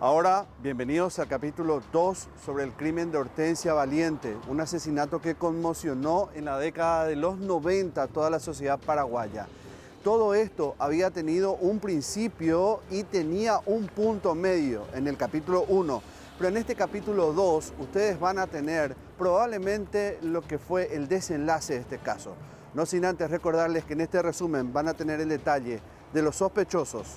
Ahora, bienvenidos al capítulo 2 sobre el crimen de Hortensia Valiente, un asesinato que conmocionó en la década de los 90 a toda la sociedad paraguaya. Todo esto había tenido un principio y tenía un punto medio en el capítulo 1, pero en este capítulo 2 ustedes van a tener probablemente lo que fue el desenlace de este caso. No sin antes recordarles que en este resumen van a tener el detalle de los sospechosos,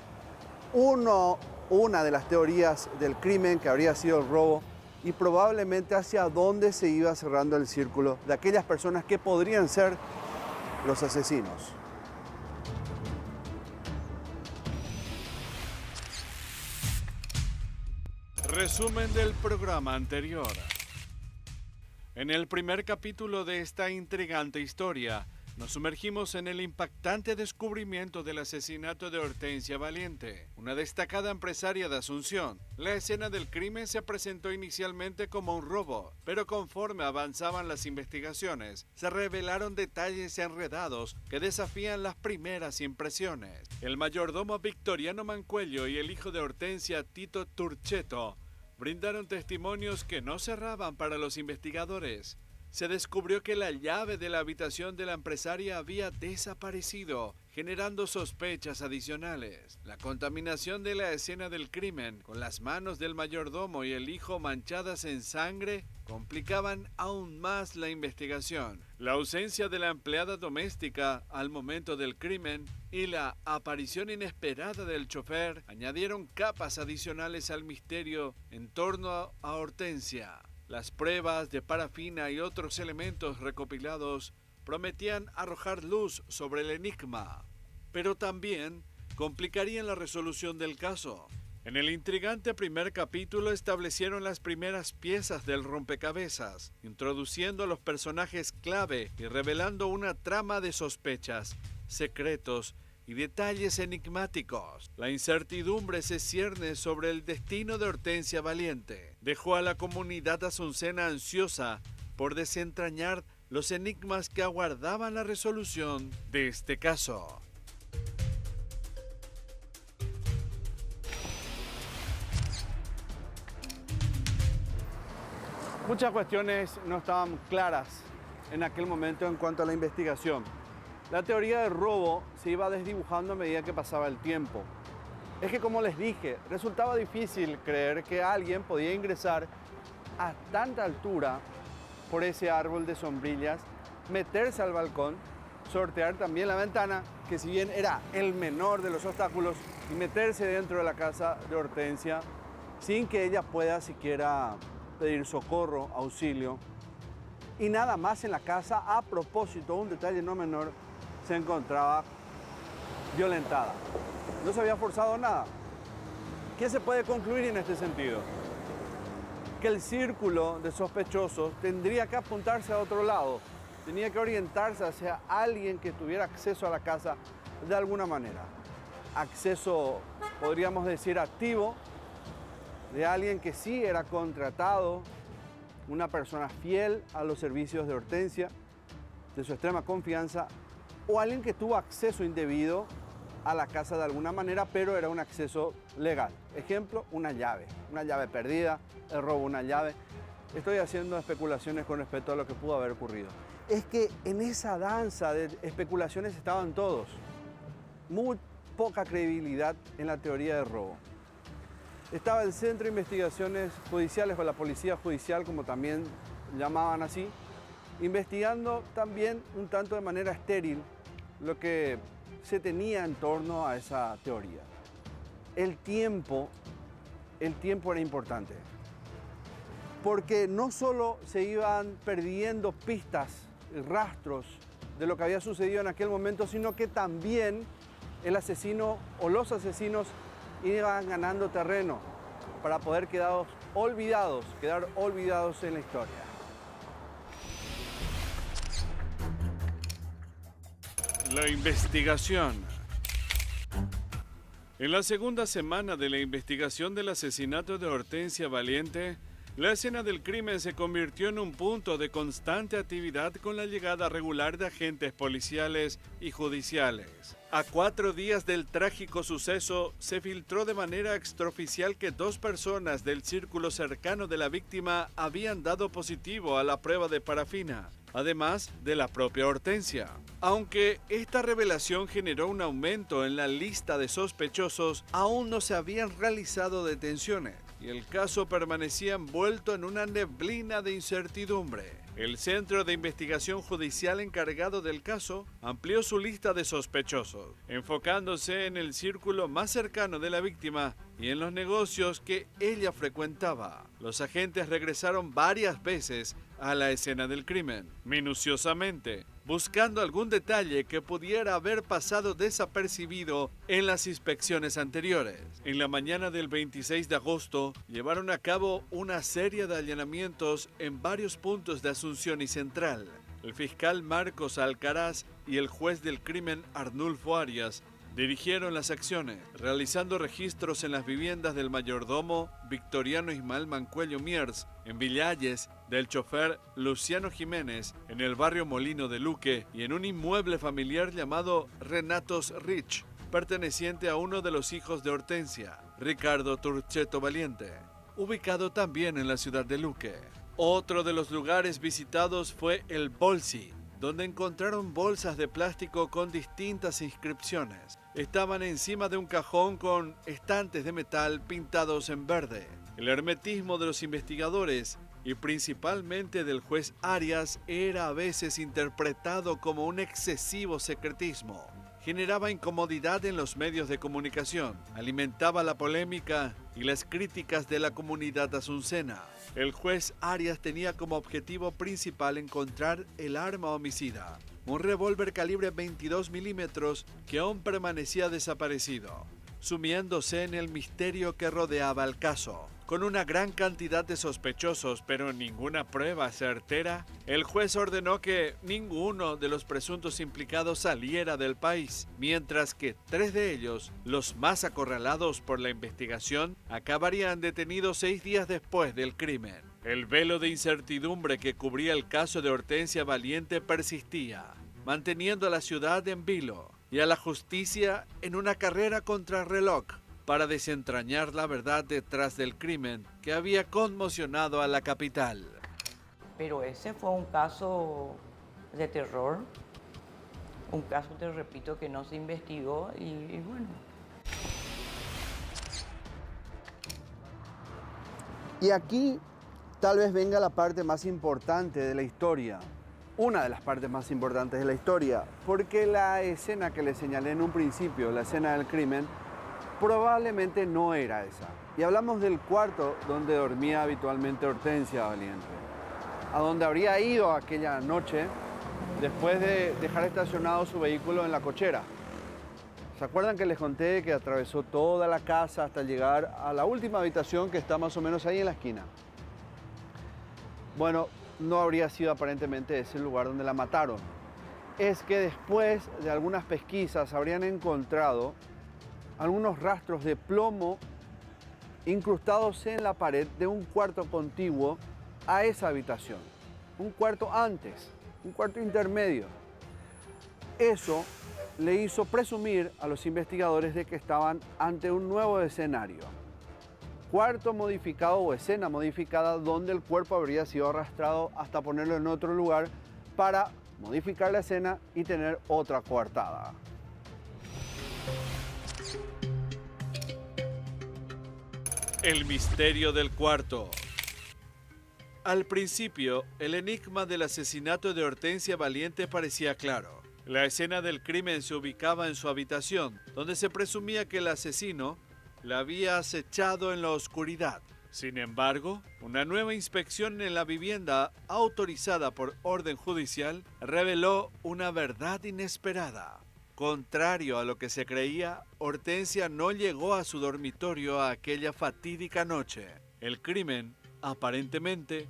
una de las teorías del crimen que habría sido el robo y probablemente hacia dónde se iba cerrando el círculo de aquellas personas que podrían ser los asesinos. Resumen del programa anterior. En el primer capítulo de esta intrigante historia, nos sumergimos en el impactante descubrimiento del asesinato de Hortensia Valiente, una destacada empresaria de Asunción. La escena del crimen se presentó inicialmente como un robo, pero conforme avanzaban las investigaciones, se revelaron detalles enredados que desafían las primeras impresiones. El mayordomo Victoriano Mancuello y el hijo de Hortensia, Tito Turcheto, brindaron testimonios que no cerraban para los investigadores. Se descubrió que la llave de la habitación de la empresaria había desaparecido, generando sospechas adicionales. La contaminación de la escena del crimen, con las manos del mayordomo y el hijo manchadas en sangre, complicaban aún más la investigación. La ausencia de la empleada doméstica al momento del crimen y la aparición inesperada del chofer añadieron capas adicionales al misterio en torno a Hortensia. Las pruebas de parafina y otros elementos recopilados prometían arrojar luz sobre el enigma, pero también complicarían la resolución del caso. En el intrigante primer capítulo establecieron las primeras piezas del rompecabezas, introduciendo a los personajes clave y revelando una trama de sospechas, secretos y detalles enigmáticos. La incertidumbre se cierne sobre el destino de Hortensia Valiente. Dejó a la comunidad asuncena ansiosa por desentrañar los enigmas que aguardaban la resolución de este caso. Muchas cuestiones no estaban claras en aquel momento en cuanto a la investigación. La teoría del robo se iba desdibujando a medida que pasaba el tiempo. Es que, como les dije, resultaba difícil creer que alguien podía ingresar a tanta altura por ese árbol de sombrillas, meterse al balcón, sortear también la ventana, que si bien era el menor de los obstáculos, y meterse dentro de la casa de Hortensia sin que ella pueda siquiera pedir socorro, auxilio. Y nada más en la casa, a propósito, un detalle no menor, se encontraba violentada. No se había forzado nada. ¿Qué se puede concluir en este sentido? Que el círculo de sospechosos tendría que apuntarse a otro lado. Tenía que orientarse hacia alguien que tuviera acceso a la casa de alguna manera. Acceso, podríamos decir, activo, de alguien que sí era contratado, una persona fiel a los servicios de Hortensia, de su extrema confianza, o alguien que tuvo acceso indebido a la casa de alguna manera, pero era un acceso legal. Ejemplo, una llave perdida, el robo de una llave. Estoy haciendo especulaciones con respecto a lo que pudo haber ocurrido. Es que en esa danza de especulaciones estaban todos. Muy poca credibilidad en la teoría del robo. Estaba el Centro de Investigaciones Judiciales, o la Policía Judicial, como también llamaban así, investigando también un tanto de manera estéril lo que se tenía en torno a esa teoría. El tiempo era importante, porque no solo se iban perdiendo pistas y rastros de lo que había sucedido en aquel momento, sino que también el asesino o los asesinos iban ganando terreno para poder quedar olvidados en la historia. La investigación. En la segunda semana de la investigación del asesinato de Hortensia Valiente, La escena del crimen se convirtió en un punto de constante actividad con la llegada regular de agentes policiales y judiciales. A 4 días del trágico suceso, se filtró de manera extraoficial que 2 personas del círculo cercano de la víctima habían dado positivo a la prueba de parafina, además de la propia Hortensia. Aunque esta revelación generó un aumento en la lista de sospechosos, aún no se habían realizado detenciones y el caso permanecía envuelto en una neblina de incertidumbre. El Centro de Investigación Judicial encargado del caso amplió su lista de sospechosos, enfocándose en el círculo más cercano de la víctima y en los negocios que ella frecuentaba. Los agentes regresaron varias veces a la escena del crimen, minuciosamente, buscando algún detalle que pudiera haber pasado desapercibido en las inspecciones anteriores. En la mañana del 26 de agosto, llevaron a cabo una serie de allanamientos en varios puntos de Asunción y Central. El fiscal Marcos Alcaraz y el juez del crimen Arnulfo Arias dirigieron las acciones, realizando registros en las viviendas del mayordomo Victoriano Ismael Mancuello Miers, en Villalles, del chofer Luciano Jiménez, en el barrio Molino de Luque y en un inmueble familiar llamado Renatos Rich, perteneciente a uno de los hijos de Hortensia, Ricardo Turcheto Valiente, ubicado también en la ciudad de Luque. Otro de los lugares visitados fue el Bolsi, donde encontraron bolsas de plástico con distintas inscripciones. Estaban encima de un cajón con estantes de metal pintados en verde. El hermetismo de los investigadores y principalmente del juez Arias era a veces interpretado como un excesivo secretismo. Generaba incomodidad en los medios de comunicación, alimentaba la polémica y las críticas de la comunidad asuncena. El juez Arias tenía como objetivo principal encontrar el arma homicida, un revólver calibre 22 milímetros que aún permanecía desaparecido, sumiéndose en el misterio que rodeaba el caso. Con una gran cantidad de sospechosos, pero ninguna prueba certera, el juez ordenó que ninguno de los presuntos implicados saliera del país, mientras que 3 de ellos, los más acorralados por la investigación, acabarían detenidos 6 días después del crimen. El velo de incertidumbre que cubría el caso de Hortensia Valiente persistía, manteniendo a la ciudad en vilo y a la justicia en una carrera contra reloj para desentrañar la verdad detrás del crimen que había conmocionado a la capital. Pero ese fue un caso de terror, un caso, te repito, que no se investigó y bueno. Y aquí tal vez venga la parte más importante de la historia, una de las partes más importantes de la historia, porque la escena que les señalé en un principio, la escena del crimen, probablemente no era esa. Y hablamos del cuarto donde dormía habitualmente Hortensia Valiente, a donde habría ido aquella noche después de dejar estacionado su vehículo en la cochera. ¿Se acuerdan que les conté que atravesó toda la casa hasta llegar a la última habitación que está más o menos ahí en la esquina? Bueno, no habría sido aparentemente ese el lugar donde la mataron. Es que después de algunas pesquisas habrían encontrado algunos rastros de plomo incrustados en la pared de un cuarto contiguo a esa habitación. Un cuarto antes, un cuarto intermedio. Eso le hizo presumir a los investigadores de que estaban ante un nuevo escenario. Cuarto modificado o escena modificada donde el cuerpo habría sido arrastrado hasta ponerlo en otro lugar para modificar la escena y tener otra coartada. El misterio del cuarto. Al principio, el enigma del asesinato de Hortensia Valiente parecía claro. La escena del crimen se ubicaba en su habitación, donde se presumía que el asesino la había acechado en la oscuridad. Sin embargo, una nueva inspección en la vivienda, autorizada por orden judicial, reveló una verdad inesperada. Contrario a lo que se creía, Hortensia no llegó a su dormitorio aquella fatídica noche. El crimen, aparentemente,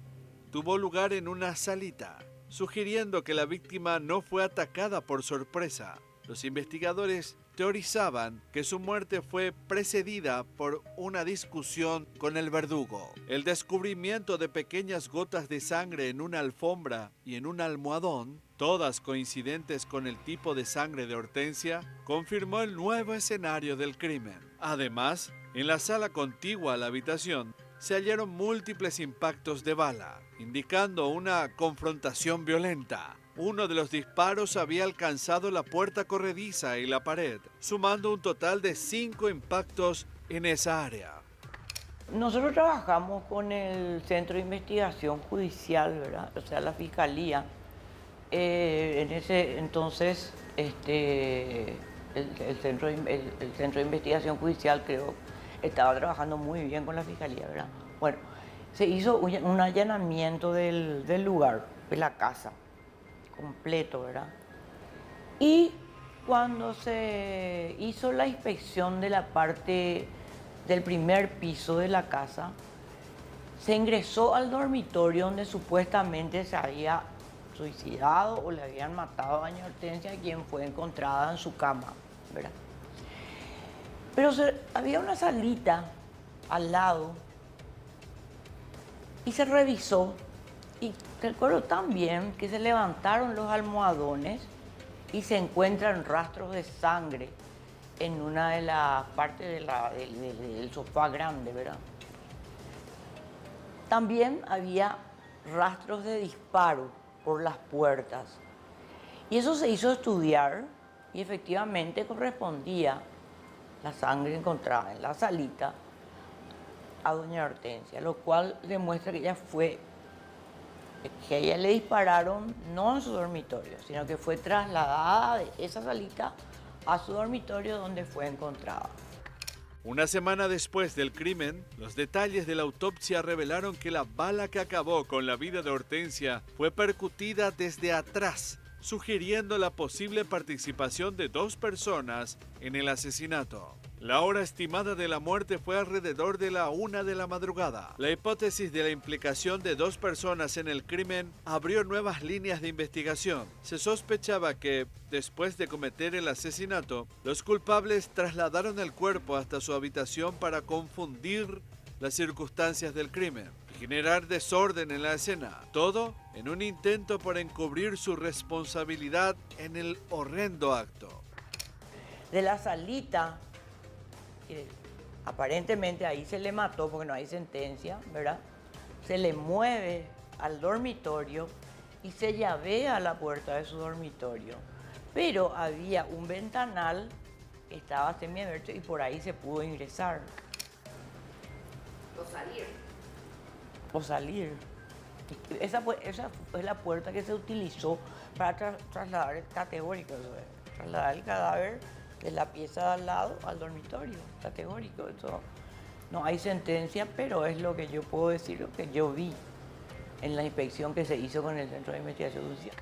tuvo lugar en una salita, sugiriendo que la víctima no fue atacada por sorpresa. Los investigadores teorizaban que su muerte fue precedida por una discusión con el verdugo. El descubrimiento de pequeñas gotas de sangre en una alfombra y en un almohadón, todas coincidentes con el tipo de sangre de Hortensia, confirmó el nuevo escenario del crimen. Además, en la sala contigua a la habitación, se hallaron múltiples impactos de bala, indicando una confrontación violenta. Uno de los disparos había alcanzado la puerta corrediza y la pared, sumando un total de 5 impactos en esa área. Nosotros trabajamos con el Centro de Investigación Judicial, ¿verdad? O sea, la Fiscalía. En ese entonces, el Centro de Investigación Judicial, creo, estaba trabajando muy bien con la Fiscalía, ¿verdad? Bueno, se hizo un allanamiento del lugar, de la casa, completo, ¿verdad? Y cuando se hizo la inspección de la parte del primer piso de la casa, se ingresó al dormitorio donde supuestamente se había suicidado o le habían matado a doña Hortensia, quien fue encontrada en su cama, ¿verdad? Pero había una salita al lado y se revisó. Y recuerdo también que se levantaron los almohadones y se encuentran rastros de sangre en una de las partes del sofá grande, ¿verdad? También había rastros de disparo por las puertas. Y eso se hizo estudiar y efectivamente correspondía la sangre encontrada en la salita a doña Hortensia, lo cual demuestra que a ella le dispararon no en su dormitorio, sino que fue trasladada de esa salita a su dormitorio donde fue encontrada. Una semana después del crimen, los detalles de la autopsia revelaron que la bala que acabó con la vida de Hortensia fue percutida desde atrás, sugiriendo la posible participación de 2 personas en el asesinato. La hora estimada de la muerte fue alrededor de la 1 de la madrugada. La hipótesis de la implicación de 2 personas en el crimen abrió nuevas líneas de investigación. Se sospechaba que, después de cometer el asesinato, los culpables trasladaron el cuerpo hasta su habitación para confundir las circunstancias del crimen y generar desorden en la escena. Todo en un intento por encubrir su responsabilidad en el horrendo acto. De la salita, aparentemente ahí se le mató porque no hay sentencia, ¿verdad? Se le mueve al dormitorio y se llavea a la puerta de su dormitorio. Pero había un ventanal que estaba semiabierto y por ahí se pudo ingresar. O salir. Esa es la puerta que se utilizó para trasladar el categórico, trasladar el cadáver de la pieza de al lado al dormitorio, categórico. Eso no hay sentencia, pero es lo que yo puedo decir, lo que yo vi en la inspección que se hizo con el Centro de Investigación Judicial.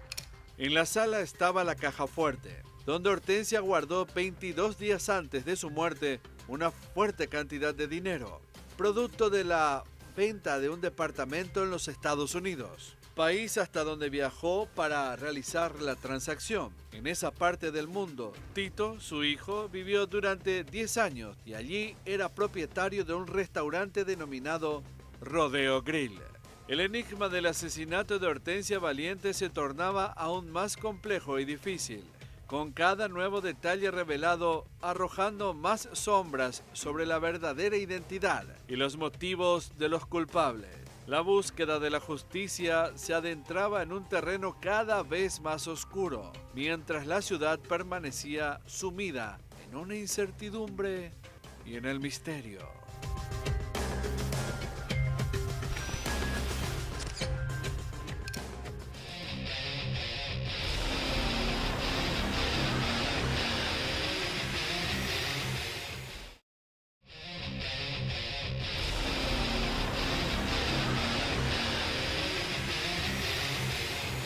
En la sala estaba la caja fuerte, donde Hortensia guardó 22 días antes de su muerte una fuerte cantidad de dinero, producto de la venta de un departamento en los Estados Unidos, país hasta donde viajó para realizar la transacción. En esa parte del mundo, Tito, su hijo, vivió durante 10 años y allí era propietario de un restaurante denominado Rodeo Grill. El enigma del asesinato de Hortensia Valiente se tornaba aún más complejo y difícil, con cada nuevo detalle revelado arrojando más sombras sobre la verdadera identidad y los motivos de los culpables. La búsqueda de la justicia se adentraba en un terreno cada vez más oscuro, mientras la ciudad permanecía sumida en una incertidumbre y en el misterio.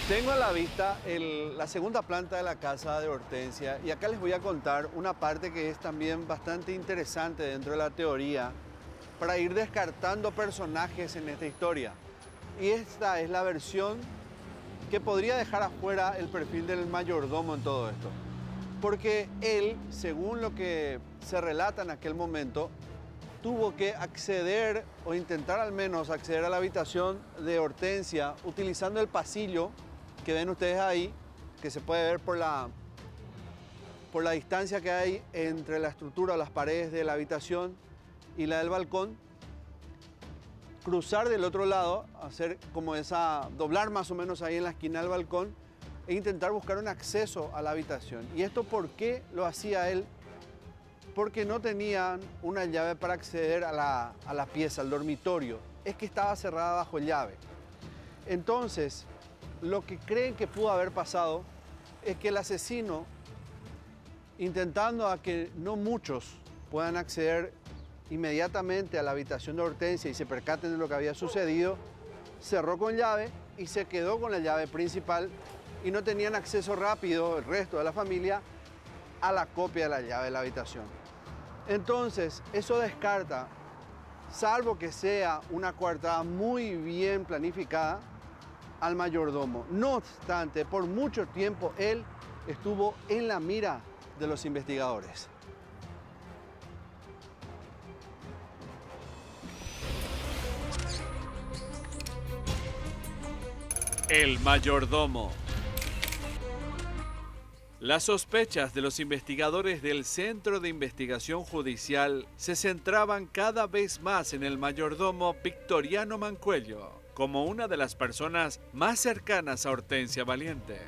Tengo a la vista la segunda planta de la casa de Hortensia y acá les voy a contar una parte que es también bastante interesante dentro de la teoría para ir descartando personajes en esta historia. Y esta es la versión que podría dejar afuera el perfil del mayordomo en todo esto. porque él, según lo que se relata en aquel momento, tuvo que acceder o intentar al menos acceder a la habitación de Hortensia utilizando el pasillo que ven ustedes ahí, que se puede ver por la distancia que hay entre la estructura o las paredes de la habitación y la del balcón, cruzar del otro lado, hacer como doblar más o menos ahí en la esquina del balcón e intentar buscar un acceso a la habitación. ¿Y esto por qué lo hacía él? Porque no tenían una llave para acceder a la pieza, al dormitorio. Es que estaba cerrada bajo llave. Entonces, lo que creen que pudo haber pasado es que el asesino, intentando a que no muchos puedan acceder inmediatamente a la habitación de Hortensia y se percaten de lo que había sucedido, cerró con llave y se quedó con la llave principal y no tenían acceso rápido el resto de la familia a la copia de la llave de la habitación. Entonces, eso descarta, salvo que sea una coartada muy bien planificada, al mayordomo. No obstante, por mucho tiempo él estuvo en la mira de los investigadores. El mayordomo. Las sospechas de los investigadores del Centro de Investigación Judicial se centraban cada vez más en el mayordomo Victoriano Mancuello, como una de las personas más cercanas a Hortensia Valiente.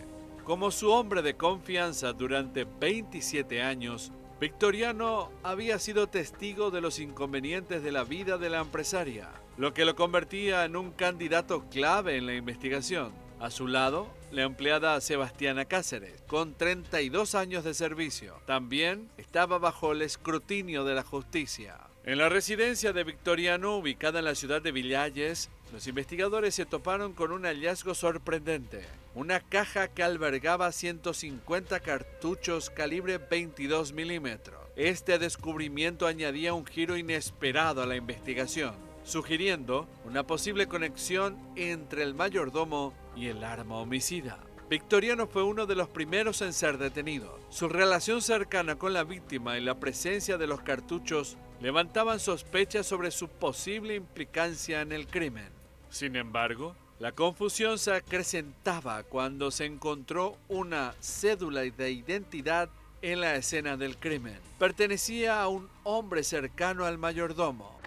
Como su hombre de confianza durante 27 años, Victoriano había sido testigo de los inconvenientes de la vida de la empresaria, lo que lo convertía en un candidato clave en la investigación. A su lado, la empleada Sebastiana Cáceres, con 32 años de servicio, también estaba bajo el escrutinio de la justicia. En la residencia de Victoriano, ubicada en la ciudad de Villalles, los investigadores se toparon con un hallazgo sorprendente. Una caja que albergaba 150 cartuchos calibre 22 milímetros. Este descubrimiento añadía un giro inesperado a la investigación, sugiriendo una posible conexión entre el mayordomo y el arma homicida. Victoriano fue uno de los primeros en ser detenido. Su relación cercana con la víctima y la presencia de los cartuchos levantaban sospechas sobre su posible implicancia en el crimen. Sin embargo, la confusión se acrecentaba cuando se encontró una cédula de identidad en la escena del crimen. Pertenecía a un hombre cercano al mayordomo.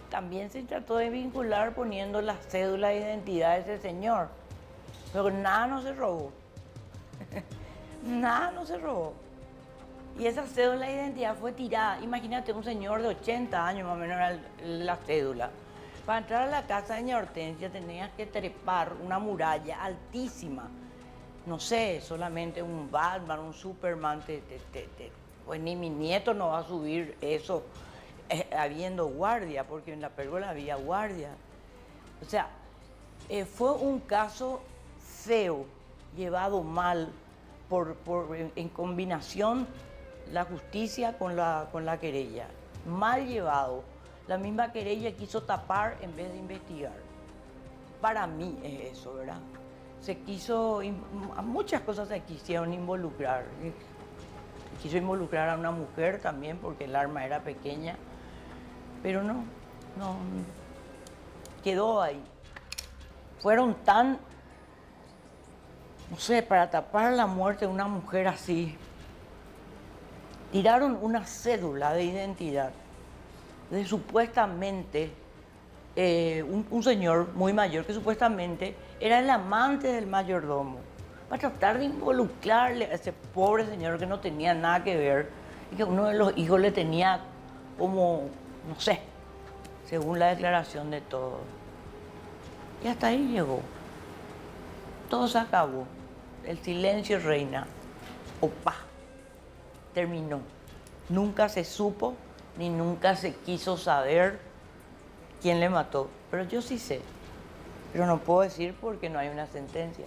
También se trató de vincular poniendo la cédula de identidad de ese señor, pero nada no se robó. Nada no se robó. Y esa cédula de identidad fue tirada. Imagínate, un señor de 80 años más o menos era la cédula. Para entrar a la casa de doña Hortensia tenías que trepar una muralla altísima. No sé, solamente un Batman, un Superman, pues ni mi nieto no va a subir eso habiendo guardia, porque en la pérgola había guardia. O sea, fue un caso feo, llevado mal, en combinación la justicia con la querella. Mal llevado. La misma querella quiso tapar en vez de investigar. Para mí es eso, ¿verdad? Muchas cosas se quisieron involucrar. Quiso involucrar a una mujer también porque el arma era pequeña, pero no, quedó ahí. Fueron tan, no sé, para tapar la muerte de una mujer así, tiraron una cédula de identidad de supuestamente un señor muy mayor que supuestamente era el amante del mayordomo, para tratar de involucrarle a ese pobre señor que no tenía nada que ver y que uno de los hijos le tenía como, no sé, según la declaración de todos. Y hasta ahí llegó. Todo se acabó. El silencio reina. Opa. Terminó. Nunca se supo ni nunca se quiso saber quién le mató. Pero yo sí sé. Pero no puedo decir porque no hay una sentencia.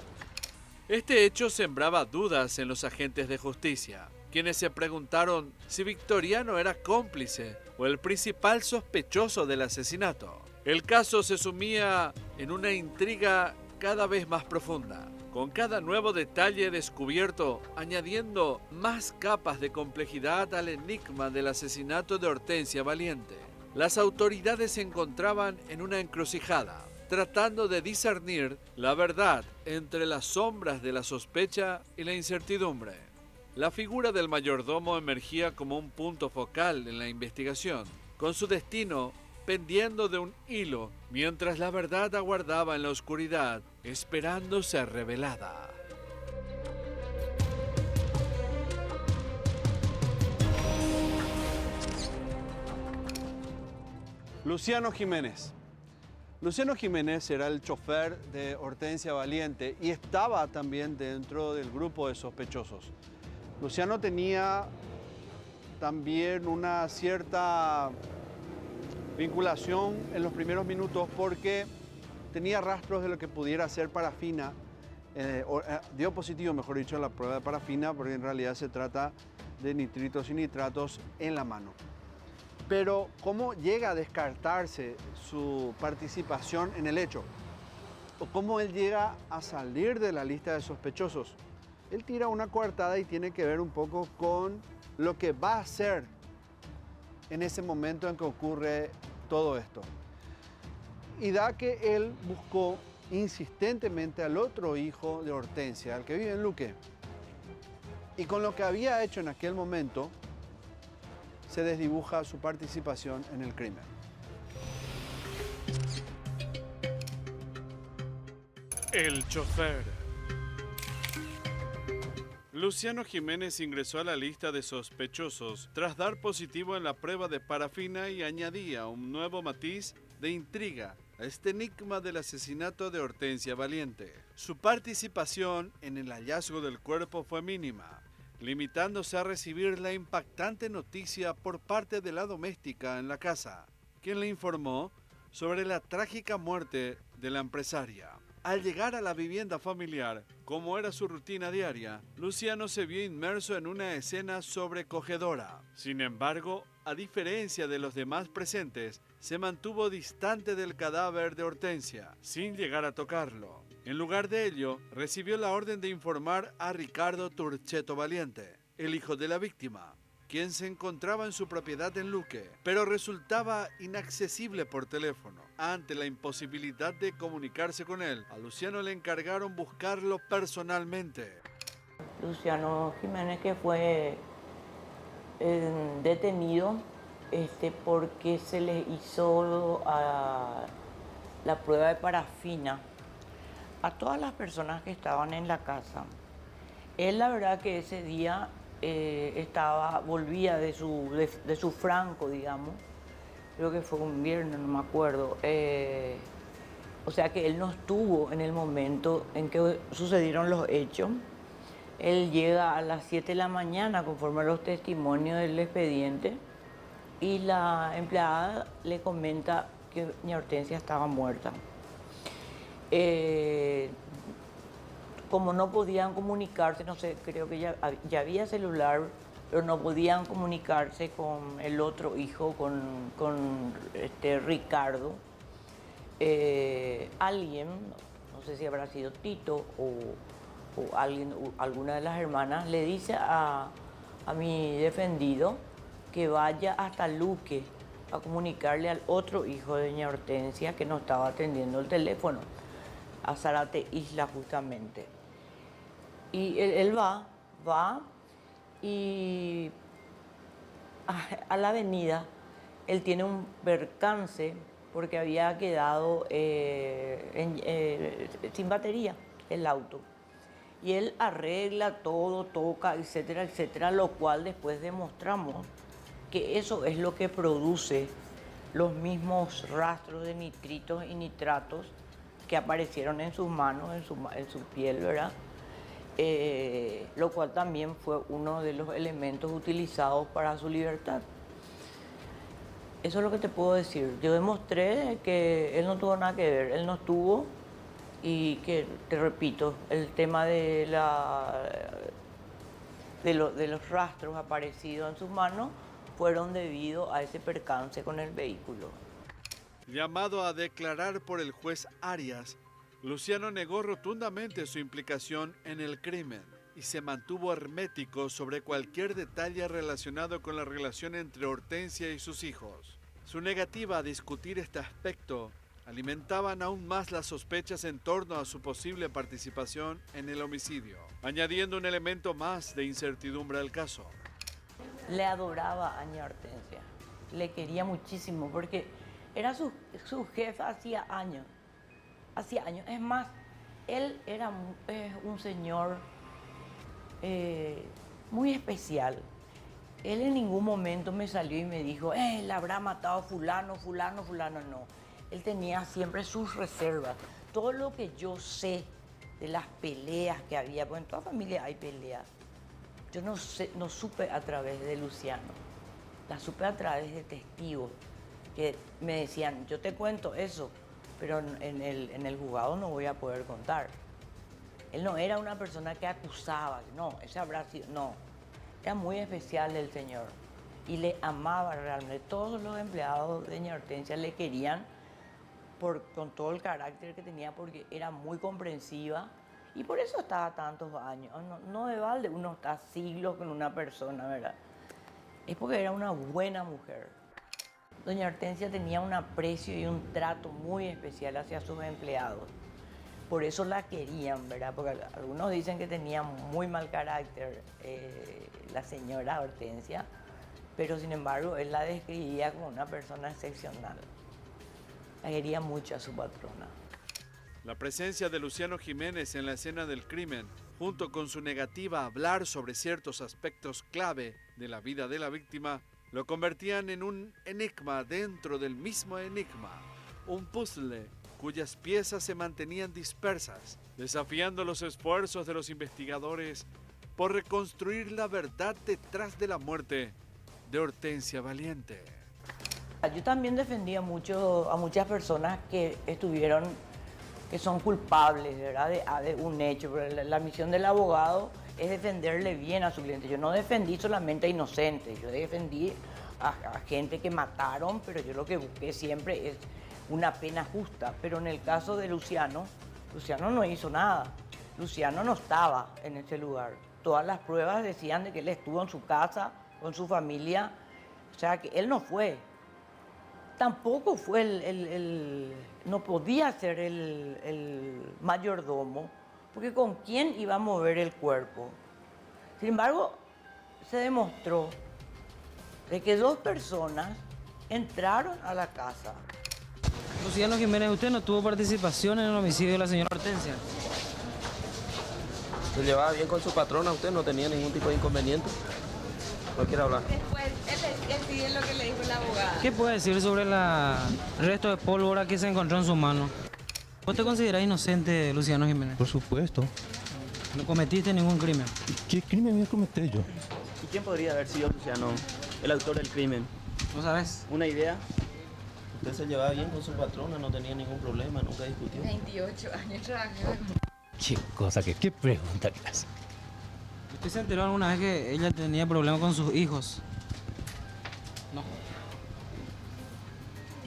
Este hecho sembraba dudas en los agentes de justicia, quienes se preguntaron si Victoriano era cómplice o el principal sospechoso del asesinato. El caso se sumía en una intriga cada vez más profunda. con cada nuevo detalle descubierto, añadiendo más capas de complejidad al enigma del asesinato de Hortensia Valiente. Las autoridades se encontraban en una encrucijada, tratando de discernir la verdad entre las sombras de la sospecha y la incertidumbre. La figura del mayordomo emergía como un punto focal en la investigación, con su destino pendiendo de un hilo, mientras la verdad aguardaba en la oscuridad, esperando ser revelada. Luciano Jiménez. Luciano Jiménez era el chofer de Hortensia Valiente y estaba también dentro del grupo de sospechosos. Luciano tenía también una cierta vinculación en los primeros minutos porque tenía rastros de lo que pudiera ser parafina, dio positivo, mejor dicho, en la prueba de parafina, porque en realidad se trata de nitritos y nitratos en la mano. Pero ¿cómo llega a descartarse su participación en el hecho? ¿O cómo él llega a salir de la lista de sospechosos? Él tira una coartada y tiene que ver un poco con lo que va a hacer en ese momento en que ocurre todo esto. Y da que él buscó insistentemente al otro hijo de Hortensia, al que vive en Luque. Y con lo que había hecho en aquel momento, se desdibuja su participación en el crimen. El chofer. Luciano Jiménez ingresó a la lista de sospechosos tras dar positivo en la prueba de parafina y añadía un nuevo matiz de intriga a este enigma del asesinato de Hortensia Valiente. Su participación en el hallazgo del cuerpo fue mínima, limitándose a recibir la impactante noticia por parte de la doméstica en la casa, quien le informó sobre la trágica muerte de la empresaria. Al llegar a la vivienda familiar, como era su rutina diaria, Luciano se vio inmerso en una escena sobrecogedora. Sin embargo, a diferencia de los demás presentes, se mantuvo distante del cadáver de Hortensia, sin llegar a tocarlo. En lugar de ello, recibió la orden de informar a Ricardo Turcheto Valiente, el hijo de la víctima, quien se encontraba en su propiedad en Luque, pero resultaba inaccesible por teléfono. Ante la imposibilidad de comunicarse con él, a Luciano le encargaron buscarlo personalmente. Luciano Jiménez, que fue detenido porque se le hizo la prueba de parafina a todas las personas que estaban en la casa. Él, la verdad, que ese día volvía de su franco, digamos. Creo que fue un viernes, no me acuerdo. O sea que él no estuvo en el momento en que sucedieron los hechos. Él llega a las 7 de la mañana, conforme a los testimonios del expediente, y la empleada le comenta que doña Hortensia estaba muerta. Como no podían comunicarse, no sé, creo que ya había celular, pero no podían comunicarse con el otro hijo, con Ricardo. Alguien, no sé si habrá sido Tito o alguna de las hermanas, le dice a mi defendido que vaya hasta Luque a comunicarle al otro hijo de doña Hortensia que no estaba atendiendo el teléfono, a Zárate Isla justamente. Y él va y a la avenida él tiene un percance porque había quedado sin batería el auto. Y él arregla todo, toca, etcétera, etcétera, lo cual después demostramos que eso es lo que produce los mismos rastros de nitritos y nitratos que aparecieron en sus manos, en su piel, ¿verdad? Lo cual también fue uno de los elementos utilizados para su libertad. Eso es lo que te puedo decir. Yo demostré que él no tuvo nada que ver, él no estuvo, y que, te repito, el tema de los rastros aparecidos en sus manos fueron debido a ese percance con el vehículo. Llamado a declarar por el juez Arias, Luciano negó rotundamente su implicación en el crimen y se mantuvo hermético sobre cualquier detalle relacionado con la relación entre Hortensia y sus hijos. Su negativa a discutir este aspecto alimentaban aún más las sospechas en torno a su posible participación en el homicidio, añadiendo un elemento más de incertidumbre al caso. Le adoraba a Doña Hortensia, le quería muchísimo porque era su jefa hacía años. Es más, él era un señor muy especial. Él en ningún momento me salió y me dijo, le habrá matado fulano, no. Él tenía siempre sus reservas. Todo lo que yo sé de las peleas que había, porque en toda familia hay peleas, yo no supe a través de Luciano, la supe a través de testigos que me decían, yo te cuento eso, pero en el juzgado no voy a poder contar. Él no era una persona que acusaba, no, ese habrá sido, no. Era muy especial el señor y le amaba realmente. Todos los empleados de Doña Hortensia le querían con todo el carácter que tenía porque era muy comprensiva y por eso estaba tantos años. No de balde uno está siglos con una persona, ¿verdad? Es porque era una buena mujer. Doña Hortensia tenía un aprecio y un trato muy especial hacia sus empleados. Por eso la querían, ¿verdad? Porque algunos dicen que tenía muy mal carácter la señora Hortensia, pero sin embargo él la describía como una persona excepcional. La quería mucho a su patrona. La presencia de Luciano Jiménez en la escena del crimen, junto con su negativa a hablar sobre ciertos aspectos clave de la vida de la víctima, lo convertían en un enigma dentro del mismo enigma, un puzzle cuyas piezas se mantenían dispersas, desafiando los esfuerzos de los investigadores por reconstruir la verdad detrás de la muerte de Hortensia Valiente. Yo también defendía mucho a muchas personas que son culpables, ¿verdad? de un hecho, pero la misión del abogado es defenderle bien a su cliente. Yo no defendí solamente a inocentes, yo defendí a gente que mataron, pero yo lo que busqué siempre es una pena justa. Pero en el caso de Luciano no hizo nada. Luciano no estaba en ese lugar. Todas las pruebas decían de que él estuvo en su casa, con su familia, o sea que él no fue. Tampoco fue no podía ser el mayordomo, porque ¿con quién iba a mover el cuerpo? Sin embargo, se demostró de que 2 personas entraron a la casa. Luciano Jiménez, ¿usted no tuvo participación en el homicidio de la señora Hortensia? Se llevaba bien con su patrona, usted no tenía ningún tipo de inconveniente. ¿No quiere hablar? Después, él sigue lo que le dijo la abogada. ¿Qué puede decir sobre el resto de pólvora que se encontró en su mano? ¿Vos te considerás inocente, Luciano Jiménez? Por supuesto. No cometiste ningún crimen. ¿Qué crimen voy a cometer yo? ¿Y quién podría haber sido Luciano, el autor del crimen? ¿No sabes? ¿Una idea? Usted se llevaba bien con su patrona, no tenía ningún problema, nunca discutió. 28 años trabajando. ¿Qué pregunta que hace? ¿Usted se enteró alguna vez que ella tenía problemas con sus hijos? No.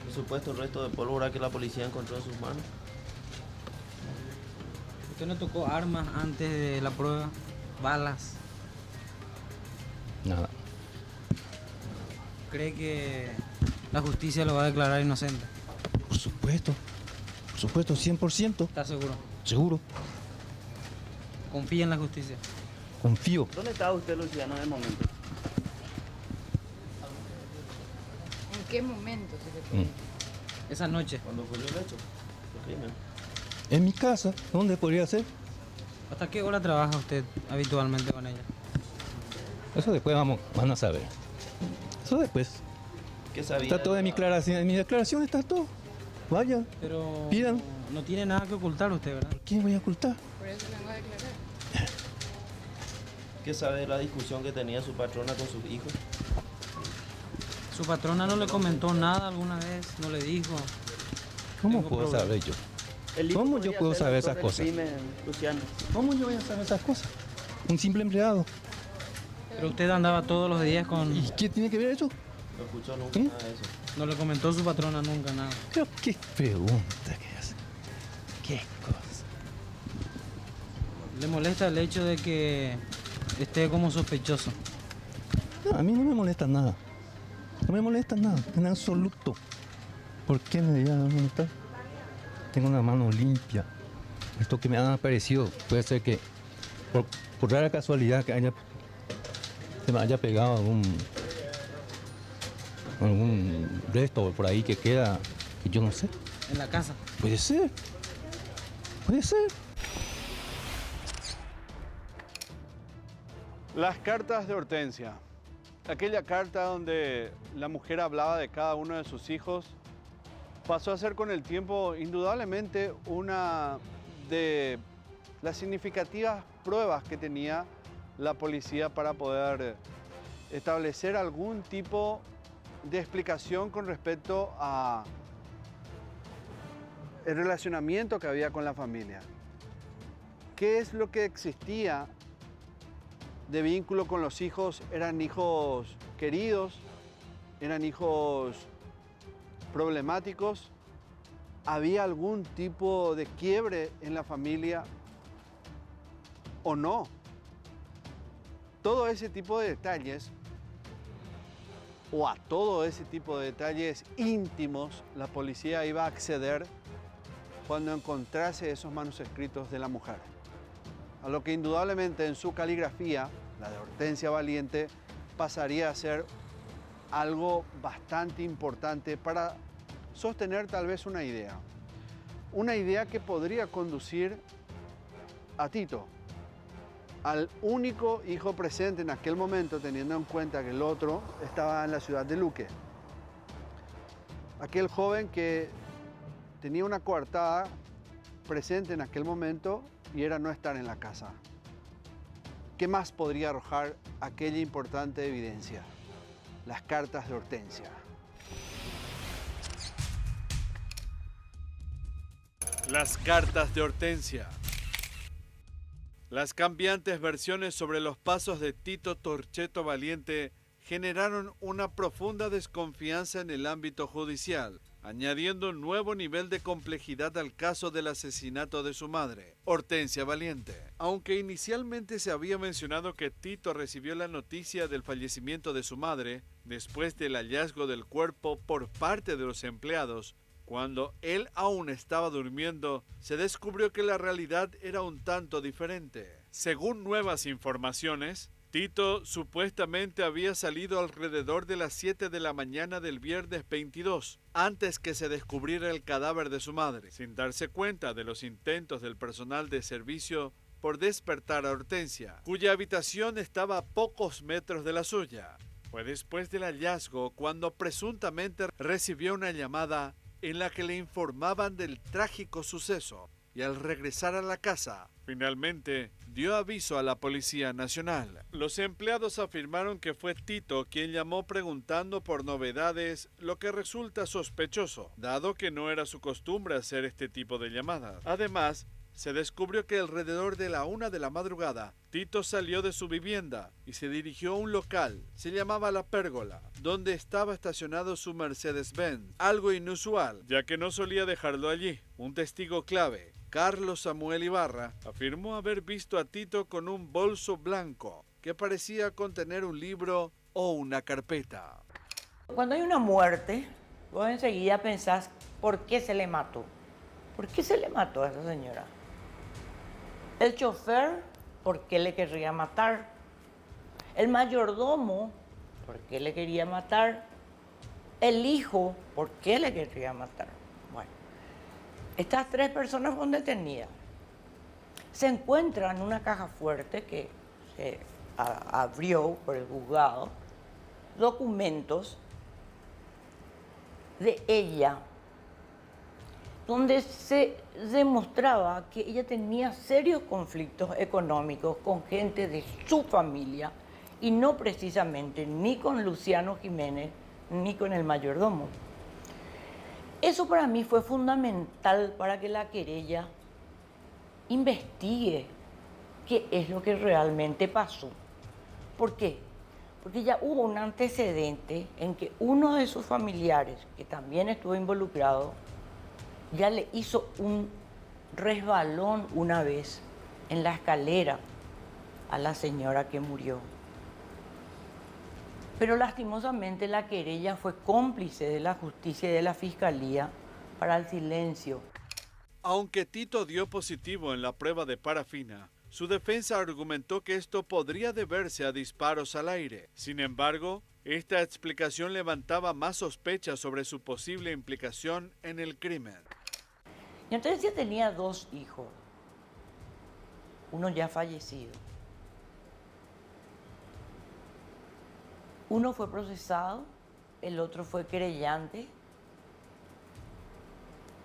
El supuesto resto de pólvora que la policía encontró en sus manos. ¿Usted no tocó armas antes de la prueba? ¿Balas? Nada. ¿Cree que la justicia lo va a declarar inocente? Por supuesto, 100%. ¿Está seguro? Seguro, ¿Confía en la justicia? confío. ¿Dónde estaba usted, Luciano, en el momento? ¿En qué momento se le puede? Esa noche. Cuando ocurrió el hecho, el crimen. En mi casa, ¿dónde podría ser? ¿Hasta qué hora trabaja usted habitualmente con ella? Eso después van a saber. Eso después. ¿Qué sabía? Está todo en mi declaración está todo. Vaya, Pero pidan. no tiene nada que ocultar usted, ¿verdad? ¿Quién voy a ocultar? Por eso vengo a declarar. ¿Qué sabe de la discusión que tenía su patrona con sus hijos? ¿Su patrona no le comentó nada alguna vez? ¿No le dijo? ¿Cómo Tengo puedo problemas. saber yo? El hijo ¿Cómo yo podría puedo ser saber el autor esas del cosas? crimen, Luciano. ¿Cómo yo voy a saber esas cosas? Un simple empleado. Pero usted andaba todos los días con... ¿Y qué tiene que ver eso? No escuchó nunca ¿Eh? nada de eso. No le comentó su patrona nunca nada. Creo que pregunta que hace. ¿Qué cosa? ¿Le molesta el hecho de que esté como sospechoso? No, a mí no me molesta nada. No me molesta nada, en absoluto. ¿Por qué me debería molestar? Tengo una mano limpia. Esto que me ha aparecido puede ser que, por rara casualidad, que se me haya pegado algún resto por ahí que queda, que yo no sé. En la casa. Puede ser. Puede ser. Las cartas de Hortensia. Aquella carta donde la mujer hablaba de cada uno de sus hijos pasó a ser con el tiempo indudablemente una de las significativas pruebas que tenía la policía para poder establecer algún tipo de explicación con respecto a el relacionamiento que había con la familia. ¿Qué es lo que existía de vínculo con los hijos? ¿Eran hijos queridos? ¿Eran hijos problemáticos? ¿Había algún tipo de quiebre en la familia o no? Todo ese tipo de detalles, o a todo ese tipo de detalles íntimos, la policía iba a acceder cuando encontrase esos manuscritos de la mujer. A lo que indudablemente en su caligrafía, la de Hortensia Valiente, pasaría a ser algo bastante importante para sostener tal vez una idea. Una idea que podría conducir a Tito, al único hijo presente en aquel momento, teniendo en cuenta que el otro estaba en la ciudad de Luque. Aquel joven que tenía una coartada presente en aquel momento y era no estar en la casa. ¿Qué más podría arrojar aquella importante evidencia? Las cartas de Hortensia. Las cartas de Hortensia. Las cambiantes versiones sobre los pasos de Tito Torcheto Valiente generaron una profunda desconfianza en el ámbito judicial, añadiendo un nuevo nivel de complejidad al caso del asesinato de su madre, Hortensia Valiente. Aunque inicialmente se había mencionado que Tito recibió la noticia del fallecimiento de su madre después del hallazgo del cuerpo por parte de los empleados, cuando él aún estaba durmiendo, se descubrió que la realidad era un tanto diferente. Según nuevas informaciones, Tito supuestamente había salido alrededor de las 7 de la mañana del viernes 22, antes que se descubriera el cadáver de su madre, sin darse cuenta de los intentos del personal de servicio por despertar a Hortensia, cuya habitación estaba a pocos metros de la suya. Fue después del hallazgo cuando presuntamente recibió una llamada en la que le informaban del trágico suceso, y al regresar a la casa, finalmente dio aviso a la Policía Nacional. Los empleados afirmaron que fue Tito quien llamó preguntando por novedades, lo que resulta sospechoso, dado que no era su costumbre hacer este tipo de llamadas. Además, se descubrió que alrededor de la 1 de la madrugada, Tito salió de su vivienda y se dirigió a un local, se llamaba La Pérgola, donde estaba estacionado su Mercedes-Benz, algo inusual, ya que no solía dejarlo allí. Un testigo clave, Carlos Samuel Ibarra, afirmó haber visto a Tito con un bolso blanco que parecía contener un libro o una carpeta. Cuando hay una muerte, vos enseguida pensás, ¿por qué se le mató? ¿Por qué se le mató a esa señora? El chofer, ¿por qué le querría matar? El mayordomo, ¿por qué le quería matar? El hijo, ¿por qué le querría matar? Bueno, estas tres personas fueron detenidas. Se encuentran en una caja fuerte que se abrió por el juzgado, documentos de ella, donde se demostraba que ella tenía serios conflictos económicos con gente de su familia y no precisamente ni con Luciano Jiménez ni con el mayordomo. Eso para mí fue fundamental para que la querella investigue qué es lo que realmente pasó. ¿Por qué? Porque ya hubo un antecedente en que uno de sus familiares, que también estuvo involucrado, ya le hizo un resbalón una vez en la escalera a la señora que murió. Pero lastimosamente la querella fue cómplice de la justicia y de la fiscalía para el silencio. Aunque Tito dio positivo en la prueba de parafina, su defensa argumentó que esto podría deberse a disparos al aire. Sin embargo, esta explicación levantaba más sospechas sobre su posible implicación en el crimen. Y entonces ya tenía 2 hijos, uno ya fallecido. Uno fue procesado, el otro fue querellante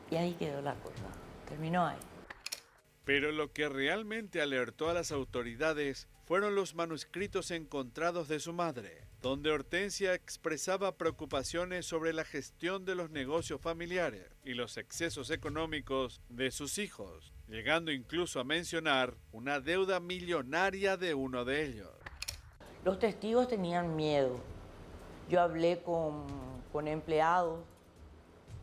y ahí quedó la cosa, terminó ahí. Pero lo que realmente alertó a las autoridades fueron los manuscritos encontrados de su madre, donde Hortensia expresaba preocupaciones sobre la gestión de los negocios familiares y los excesos económicos de sus hijos, llegando incluso a mencionar una deuda millonaria de uno de ellos. Los testigos tenían miedo. Yo hablé con empleados,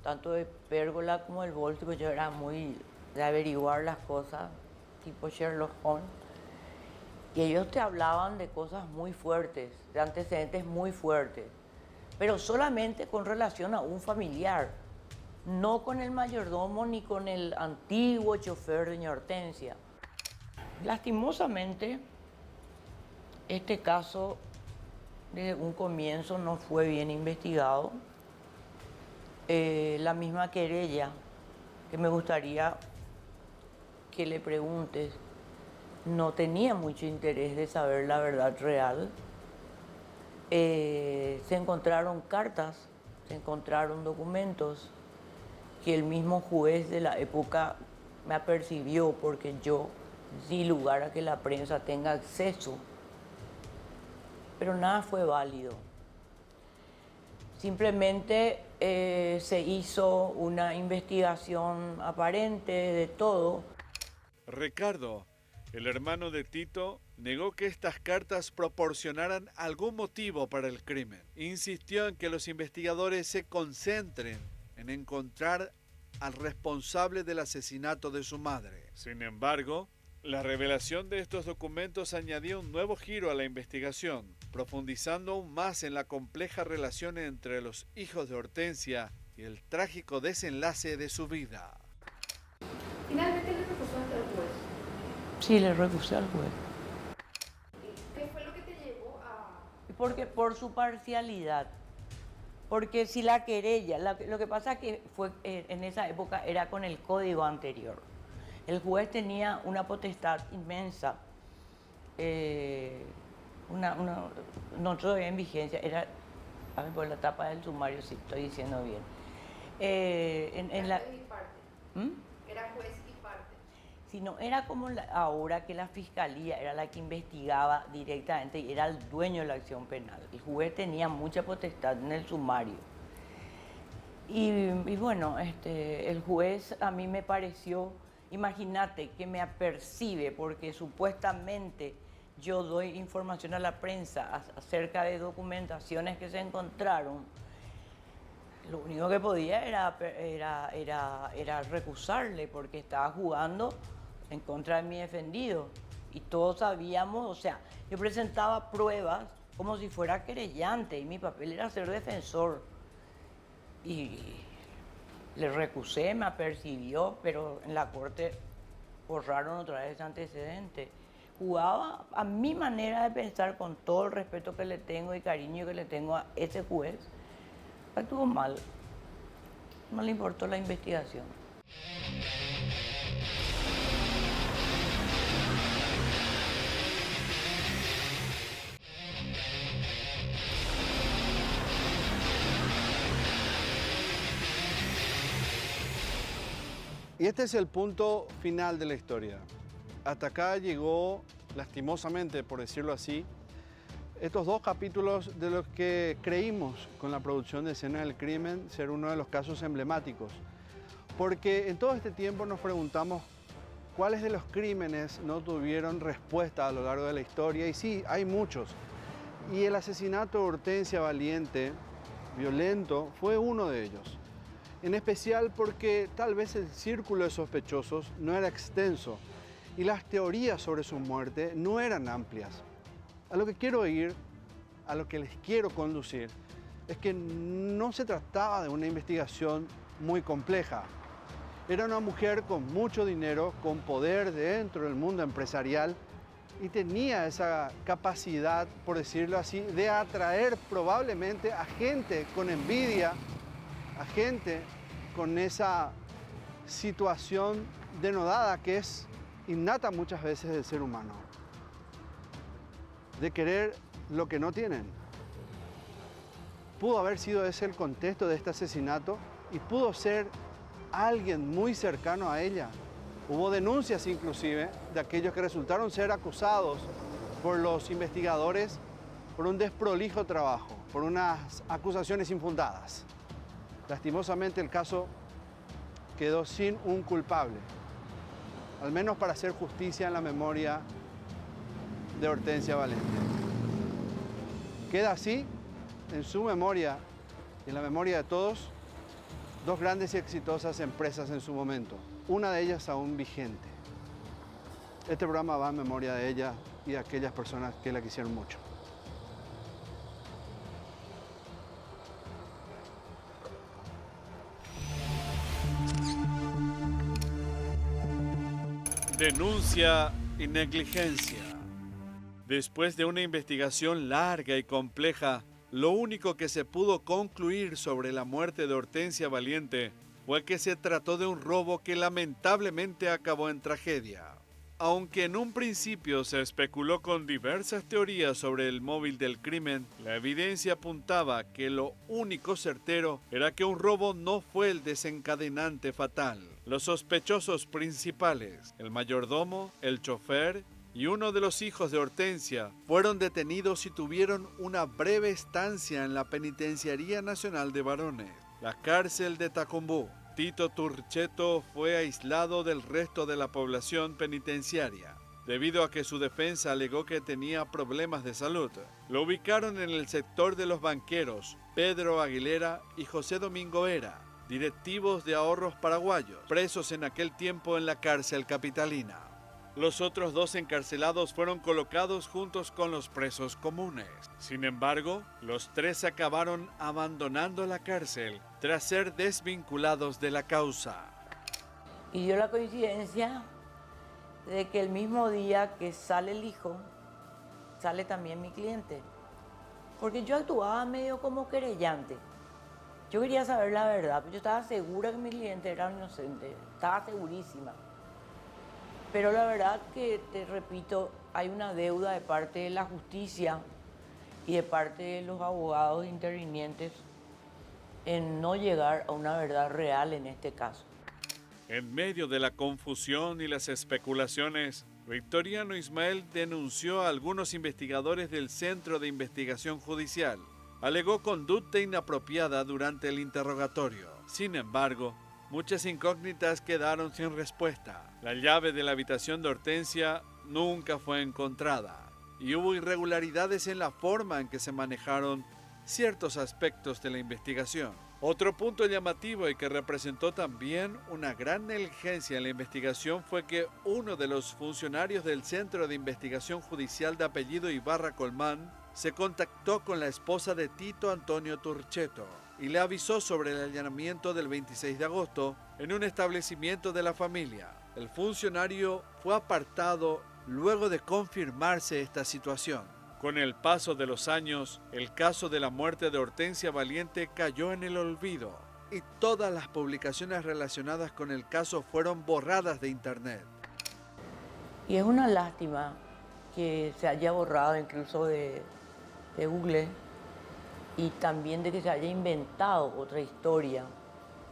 tanto de Pérgola como del Báltico. Yo era muy de averiguar las cosas, tipo Sherlock Holmes. Y ellos te hablaban de cosas muy fuertes, de antecedentes muy fuertes, pero solamente con relación a un familiar, no con el mayordomo ni con el antiguo chofer de doña Hortensia. Lastimosamente, este caso desde un comienzo no fue bien investigado. La misma querella, que me gustaría que le preguntes, no tenía mucho interés de saber la verdad real. Se encontraron cartas, se encontraron documentos que el mismo juez de la época me apercibió porque yo di lugar a que la prensa tenga acceso. Pero nada fue válido. Simplemente se hizo una investigación aparente de todo. Ricardo, el hermano de Tito, negó que estas cartas proporcionaran algún motivo para el crimen. Insistió en que los investigadores se concentren en encontrar al responsable del asesinato de su madre. Sin embargo, la revelación de estos documentos añadió un nuevo giro a la investigación, profundizando aún más en la compleja relación entre los hijos de Hortensia y el trágico desenlace de su vida. Finalmente le recusaste al juez. Sí, le recusé al juez. ¿Qué fue lo que te llevó a...? Porque por su parcialidad. Porque si la querella, lo que pasa es que fue, en esa época era con el código anterior. El juez tenía una potestad inmensa, no todavía en vigencia, era, a ver, por la tapa del sumario, si estoy diciendo bien. Era juez y parte. ¿Mm? Era juez y parte. Si no, era como ahora que la fiscalía era la que investigaba directamente y era el dueño de la acción penal. El juez tenía mucha potestad en el sumario. Y bueno, el juez a mí me pareció, imagínate que me apercibe porque supuestamente yo doy información a la prensa acerca de documentaciones que se encontraron. Lo único que podía era recusarle porque estaba jugando en contra de mi defendido. Y todos sabíamos, o sea, yo presentaba pruebas como si fuera querellante y mi papel era ser defensor. Y le recusé, me apercibió, pero en la corte borraron otra vez ese antecedente. Jugaba a mi manera de pensar con todo el respeto que le tengo y cariño que le tengo a ese juez. Estuvo mal, no le importó la investigación. Y este es el punto final de la historia. Hasta acá llegó, lastimosamente, por decirlo así, estos 2 capítulos de los que creímos con la producción de Escena del Crimen ser uno de los casos emblemáticos. Porque en todo este tiempo nos preguntamos cuáles de los crímenes no tuvieron respuesta a lo largo de la historia. Y sí, hay muchos. Y el asesinato de Hortensia Valiente, violento, fue uno de ellos. En especial porque tal vez el círculo de sospechosos no era extenso y las teorías sobre su muerte no eran amplias. A lo que quiero ir, a lo que les quiero conducir, es que no se trataba de una investigación muy compleja. Era una mujer con mucho dinero, con poder dentro del mundo empresarial y tenía esa capacidad, por decirlo así, de atraer probablemente a gente con envidia, a gente con esa situación denodada que es innata muchas veces del ser humano, de querer lo que no tienen. Pudo haber sido ese el contexto de este asesinato y pudo ser alguien muy cercano a ella. Hubo denuncias inclusive de aquellos que resultaron ser acusados por los investigadores por un desprolijo trabajo, por unas acusaciones infundadas. Lastimosamente el caso quedó sin un culpable, al menos para hacer justicia en la memoria de Hortensia Valente. Queda así, en su memoria y en la memoria de todos, dos grandes y exitosas empresas en su momento, una de ellas aún vigente. Este programa va en memoria de ella y de aquellas personas que la quisieron mucho. Denuncia y negligencia. Después de una investigación larga y compleja, lo único que se pudo concluir sobre la muerte de Hortensia Valiente fue que se trató de un robo que lamentablemente acabó en tragedia. Aunque en un principio se especuló con diversas teorías sobre el móvil del crimen, la evidencia apuntaba que lo único certero era que un robo no fue el desencadenante fatal. Los sospechosos principales, el mayordomo, el chofer y uno de los hijos de Hortensia, fueron detenidos y tuvieron una breve estancia en la Penitenciaría Nacional de Varones, la cárcel de Tacumbú. Tito Turcheto fue aislado del resto de la población penitenciaria, debido a que su defensa alegó que tenía problemas de salud. Lo ubicaron en el sector de los banqueros Pedro Aguilera y José Domingo Era, directivos de Ahorros Paraguayos, presos en aquel tiempo en la cárcel capitalina. Los otros dos encarcelados fueron colocados juntos con los presos comunes. Sin embargo, los tres acabaron abandonando la cárcel tras ser desvinculados de la causa. Y dio la coincidencia de que el mismo día que sale el hijo, sale también mi cliente. Porque yo actuaba medio como querellante. Yo quería saber la verdad, pero yo estaba segura que mi cliente era inocente. Estaba segurísima. Pero la verdad que, te repito, hay una deuda de parte de la justicia y de parte de los abogados intervinientes en no llegar a una verdad real en este caso. En medio de la confusión y las especulaciones, Victoriano Ismael denunció a algunos investigadores del Centro de Investigación Judicial. Alegó conducta inapropiada durante el interrogatorio. Sin embargo, muchas incógnitas quedaron sin respuesta. La llave de la habitación de Hortensia nunca fue encontrada y hubo irregularidades en la forma en que se manejaron ciertos aspectos de la investigación. Otro punto llamativo y que representó también una gran negligencia en la investigación fue que uno de los funcionarios del Centro de Investigación Judicial de apellido Ibarra Colmán se contactó con la esposa de Tito Antonio Turcheto y le avisó sobre el allanamiento del 26 de agosto en un establecimiento de la familia. El funcionario fue apartado luego de confirmarse esta situación. Con el paso de los años, el caso de la muerte de Hortensia Valiente cayó en el olvido y todas las publicaciones relacionadas con el caso fueron borradas de internet. Y es una lástima que se haya borrado incluso de Google y también de que se haya inventado otra historia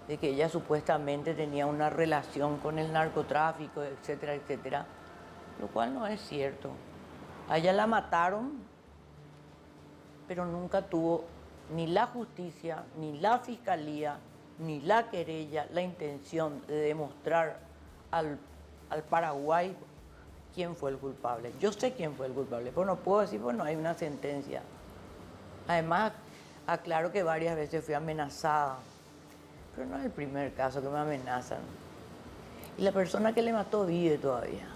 de que ella supuestamente tenía una relación con el narcotráfico, etcétera, etcétera, lo cual no es cierto. A ella la mataron, pero nunca tuvo ni la justicia, ni la fiscalía, ni la querella la intención de demostrar al Paraguay quién fue el culpable. Yo sé quién fue el culpable, pero no puedo decir porque no hay una sentencia. Además, aclaro que varias veces fui amenazada, pero no es el primer caso que me amenazan. Y la persona que le mató vive todavía.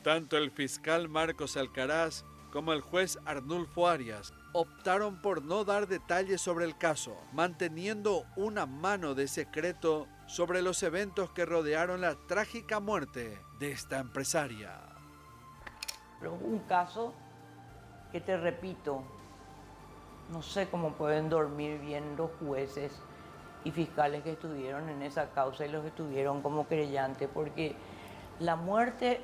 Tanto el fiscal Marcos Alcaraz como el juez Arnulfo Arias optaron por no dar detalles sobre el caso, manteniendo una mano de secreto sobre los eventos que rodearon la trágica muerte de esta empresaria. Pero un caso que, te repito, no sé cómo pueden dormir bien los jueces y fiscales que estuvieron en esa causa y los estuvieron como querellantes, porque la muerte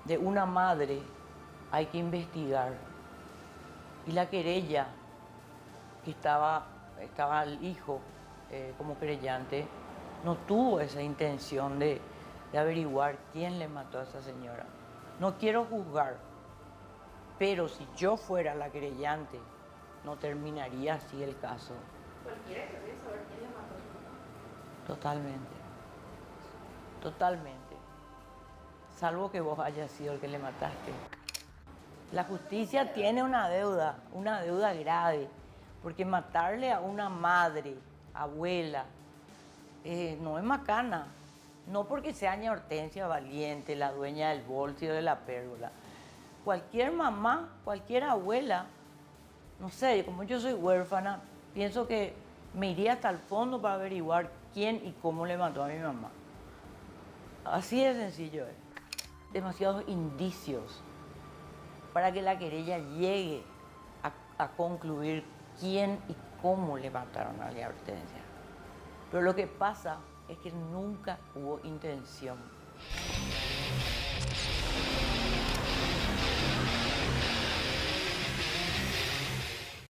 de una madre hay que investigar. Y la querella, que estaba el hijo como querellante, no tuvo esa intención de averiguar quién le mató a esa señora. No quiero juzgar, pero si yo fuera la querellante, no terminaría así el caso. Cualquiera querría saber quién le mató a su mamá. Totalmente. Totalmente. Salvo que vos hayas sido el que le mataste. La justicia tiene una deuda grave, porque matarle a una madre, abuela, no es macana. No porque sea ña Hortensia Valiente, la dueña del bolso y de la pérgola. Cualquier mamá, cualquier abuela, no sé, como yo soy huérfana, pienso que me iría hasta el fondo para averiguar quién y cómo le mató a mi mamá. Así de sencillo es. Demasiados indicios para que la querella llegue a concluir quién y cómo le mataron a la Hortensia. Pero lo que pasa es que nunca hubo intención.